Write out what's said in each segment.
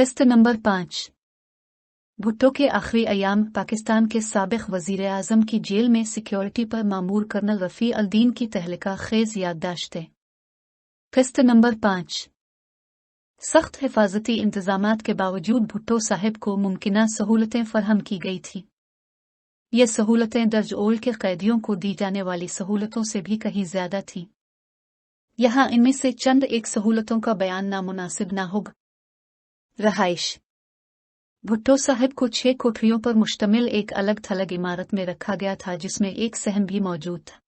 किस्त नंबर 5। भुट्टो के आखिरी अयाम पाकिस्तान के साबिक वजीर आजम की जेल में सिक्योरिटी पर मामूर कर्नल रफ़ी अल-दीन की तहलका खेज याददाश्तें। किस्त नंबर 5। सख्त हिफाजती इंतजामात के बावजूद भुट्टो साहिब को मुमकिना सहूलतें फराहम की गई थी। ये सहूलतें दर्ज ओल के कैदियों को दी जाने वाली सहूलतों से भी कहीं ज्यादा थीं। यहाँ इनमें से चंद एक सहूलतों का बयान नामुनासिब ना होगा। रहाइश। भुट्टो साहिब को 6 कोठरियों पर मुश्तमिल एक अलग थलग इमारत में रखा गया था, जिसमें एक सहन भी मौजूद था।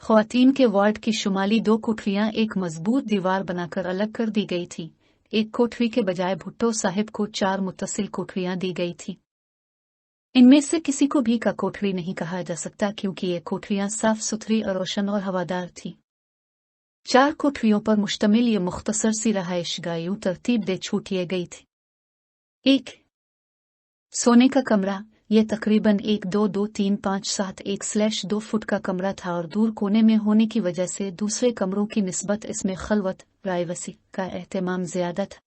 ख्वातीन के वार्ड की शुमाली 2 कोठरियां एक मजबूत दीवार बनाकर अलग कर दी गई थी। एक कोठरी के बजाय भुट्टो साहिब को 4 मुत्तसिल कोठरियां दी गई थी। इनमें से किसी को भी का कोठरी नहीं कहा जा सकता, क्योंकि ये कोठरियां साफ सुथरी और रोशन और हवादार थी। 4 कोठरियों पर मुश्तमिल ये मुख्तसर सी रहायशगाह यूं तरतीब दे छूटिए गई थी। 1 सोने का कमरा। यह तकरीबन 1-2-2-3-5-7-1/2 फुट का कमरा था और दूर कोने में होने की वजह से दूसरे कमरों की निस्बत इसमें खलवत प्राइवेसी का एहतमाम ज्यादा था।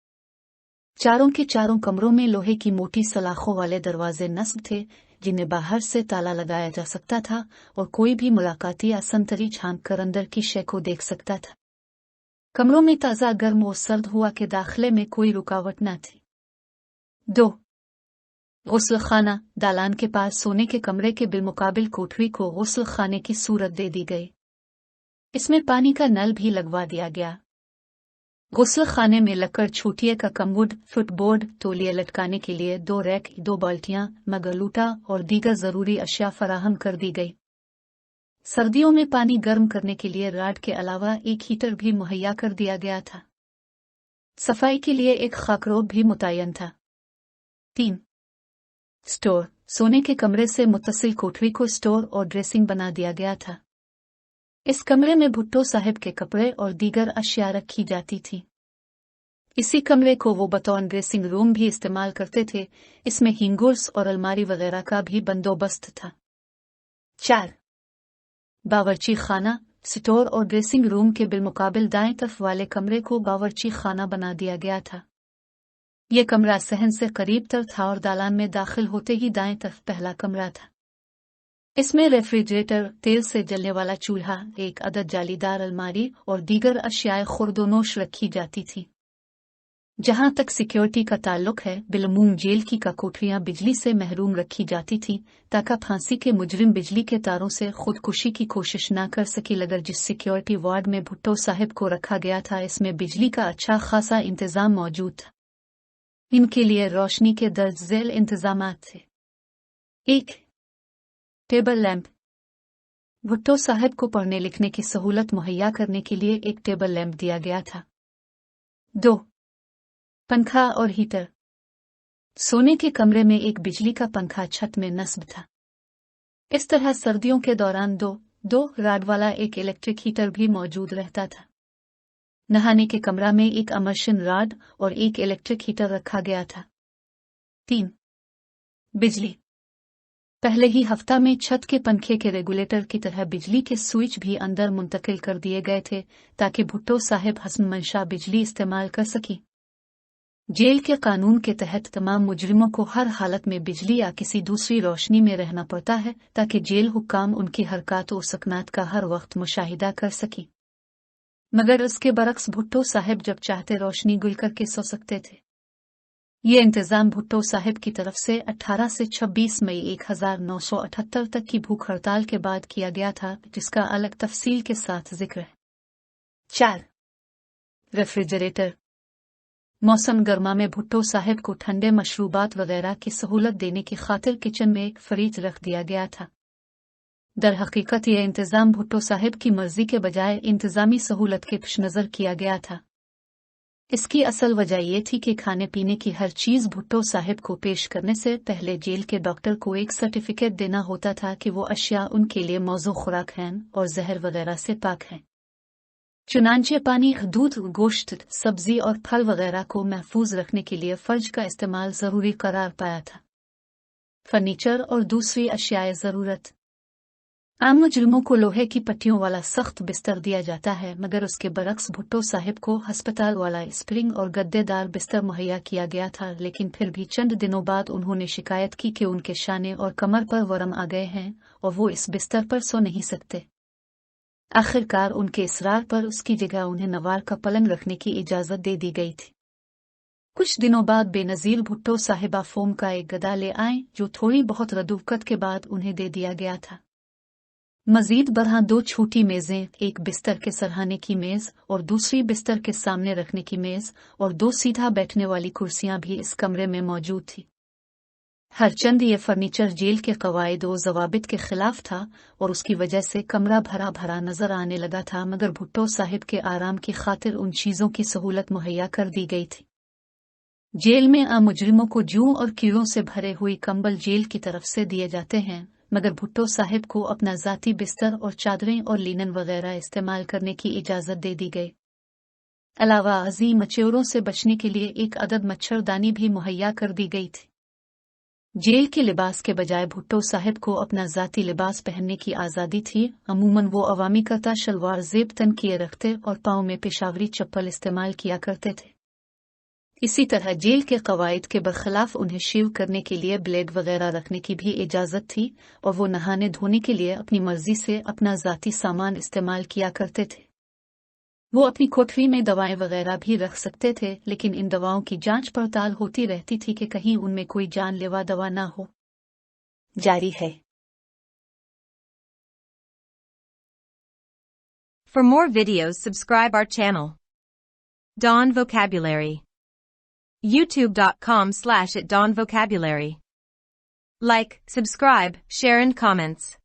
चारों के चारों कमरों में लोहे की मोटी सलाखों वाले दरवाजे नस्ब थे, जिन्हें बाहर से ताला लगाया जा सकता था और कोई भी मुलाकाती या संतरी झांक कर अंदर की शय को देख सकता था। कमरों में ताज़ा गर्म और सर्द हुआ के दाखिले में कोई रुकावट न थी। 2 गुस्ल खाना। दालान के पास सोने के कमरे के बिलमुकाबिल कोठरी को गुस्ल खाने की सूरत दे दी गई। इसमें पानी का नल भी लगवा दिया गया। गुस्ल खाने में लकड़ छूटिए का कमवुड, फुटबोर्ड, तौलिया लटकाने के लिए 2 रैक, 2 बाल्टियां, मगलूटा और दीगर जरूरी अशिया फराहम कर दी गई। सर्दियों में पानी गर्म करने के लिए राड के अलावा एक हीटर भी मुहैया कर दिया गया था। सफाई के लिए एक खाकरोब भी मुतय्यन था। 3 स्टोर। सोने के कमरे से मुत्तसिल कोठरी को स्टोर और ड्रेसिंग बना दिया गया था। इस कमरे में भुट्टो साहिब के कपड़े और दीगर अशिया रखी जाती थी। इसी कमरे को वो बतौर ड्रेसिंग रूम भी इस्तेमाल करते थे। इसमें हिंगुर्स और अलमारी वगैरह का भी बंदोबस्त था। 4 बावर्ची खाना। स्टोर और ड्रेसिंग रूम के बिलमुकाबिल दाएं तरफ वाले कमरे को बावर्ची खाना बना दिया गया था। यह कमरा सहन से करीब तर था और दालान में दाखिल होते ही दाएं तरफ पहला कमरा था। इसमें रेफ्रिजरेटर, तेल से जलने वाला चूल्हा, एक अदद जालीदार अलमारी और दीगर अशियाए खुर्दोनोश रखी जाती थी। जहां तक सिक्योरिटी का ताल्लुक है, बिलमूम जेल की का कोठरियां बिजली से महरूम रखी जाती थी, ताकि फांसी के मुजरिम बिजली के तारों से खुदकुशी की कोशिश न कर सके। लगर जिस सिक्योरिटी वार्ड में भुट्टो साहिब को रखा गया था, इसमें बिजली का अच्छा खासा इंतजाम मौजूद था। इनके लिए रोशनी के दर्ज झेल इंतजामात थे। 1 टेबल लैंप। भुट्टो साहिब को पढ़ने लिखने की सहूलत मुहैया करने के लिए एक टेबल लैंप दिया गया था। 2 पंखा और हीटर। सोने के कमरे में एक बिजली का पंखा छत में नस्ब था। इस तरह सर्दियों के दौरान 2 राड वाला एक इलेक्ट्रिक हीटर भी मौजूद रहता था। नहाने के कमरा में एक अमर्शन राड और एक इलेक्ट्रिक हीटर रखा गया था। 3 बिजली। पहले ही हफ्ता में छत के पंखे के रेगुलेटर की तरह बिजली के स्विच भी अंदर मुंतकिल कर दिए गए थे, ताकि भुट्टो साहिब हस्न मंशा बिजली इस्तेमाल कर सकी। जेल के कानून के तहत तमाम मुजरिमों को हर हालत में बिजली या किसी दूसरी रोशनी में रहना पड़ता है, ताकि जेल हुक्काम उनकी हरकत और सकनात का हर वक्त मुशाहिदा कर सकी। मगर उसके बरक्स भुट्टो साहिब जब चाहते रोशनी गुल करके सो सकते थे। ये इंतजाम भुट्टो साहिब की तरफ से 18 से 26 मई 1978 तक की भूख हड़ताल के बाद किया गया था, जिसका अलग तफसील के साथ जिक्र है। 4 रेफ्रिजरेटर। मौसम गर्मा में भुट्टो साहिब को ठंडे मशरूबात वगैरह की सहूलत देने की खातिर किचन में एक फ्रिज रख दिया गया था। दर हकीकत यह इंतजाम भुट्टो साहिब की मर्जी के बजाय इंतजामी सहूलत के पेश नजर किया गया था। इसकी असल वजह यह थी कि खाने पीने की हर चीज भुट्टो साहिब को पेश करने से पहले जेल के डॉक्टर को एक सर्टिफिकेट देना होता था कि वो अशिया उनके लिए मौजू खुराक हैं और जहर वगैरह से पाक हैं। चुनांचे पानी, दूध, गोश्त, सब्जी और फल वगैरह को महफूज रखने के लिए फर्ज का इस्तेमाल जरूरी करार पाया था। फर्नीचर और दूसरी अशियाए जरूरत। आम मुजरिमों को लोहे की पट्टियों वाला सख्त बिस्तर दिया जाता है, मगर उसके बरक्स भुट्टो साहिब को अस्पताल वाला स्प्रिंग और गद्देदार बिस्तर मुहैया किया गया था। लेकिन फिर भी चंद दिनों बाद उन्होंने शिकायत की कि उनके शाने और कमर पर वरम आ गए हैं और वो इस बिस्तर पर सो नहीं सकते। आखिरकार उनके इसरार पर उसकी जगह उन्हें नवार का पलंग रखने की इजाजत दे दी गई थी। कुछ दिनों बाद बेनजीर भुट्टो साहिबा फोम का एक गदा ले आए, जो थोड़ी बहुत रदूकत के बाद उन्हें दे दिया गया था। मजीद बरहा 2 छोटी मेजें, एक बिस्तर के सरहाने की मेज और दूसरी बिस्तर के सामने रखने की मेज, और 2 सीधा बैठने वाली कुर्सियां भी इस कमरे में मौजूद थी। हरचंद ये फर्नीचर जेल के कवायद व जवाबित के खिलाफ था और उसकी वजह से कमरा भरा भरा नजर आने लगा था, मगर भुट्टो साहिब के आराम की खातिर उन चीजों की सहूलत मुहैया कर दी गई थी। जेल में आम मुजरिमों को जूं और कीड़ों से भरे हुए कंबल जेल की तरफ से दिए जाते हैं, मगर भुट्टो साहिब को अपना ज़ाती बिस्तर और चादरें और लिनन वगैरह इस्तेमाल करने की इजाज़त दे दी गई। अलावा अजीम मच्छरों से बचने के लिए एक अदद मच्छरदानी भी मुहैया कर दी गई थी। जेल के लिबास के बजाय भुट्टो साहिब को अपना ज़ाती लिबास पहनने की आज़ादी थी। अमूमन वो अवामी करता शलवार ज़ेब तन किए रखते और पाँव में पेशावरी चप्पल इस्तेमाल किया करते थे। इसी तरह जेल के कवायद के बरखिलाफ उन्हें शेव करने के लिए ब्लेड वगैरह रखने की भी इजाज़त थी और वो नहाने धोने के लिए अपनी मर्जी से अपना ज़ाती सामान इस्तेमाल किया करते थे। वो अपनी कोठरी में दवाएं वगैरह भी रख सकते थे, लेकिन इन दवाओं की जांच पड़ताल होती रहती थी कि कहीं उनमें कोई जानलेवा दवा ना हो। जारी है। For more videos, subscribe our channel. Dawn Vocabulary. YouTube.com/@dawnvocabulary. Like, subscribe, share and comments.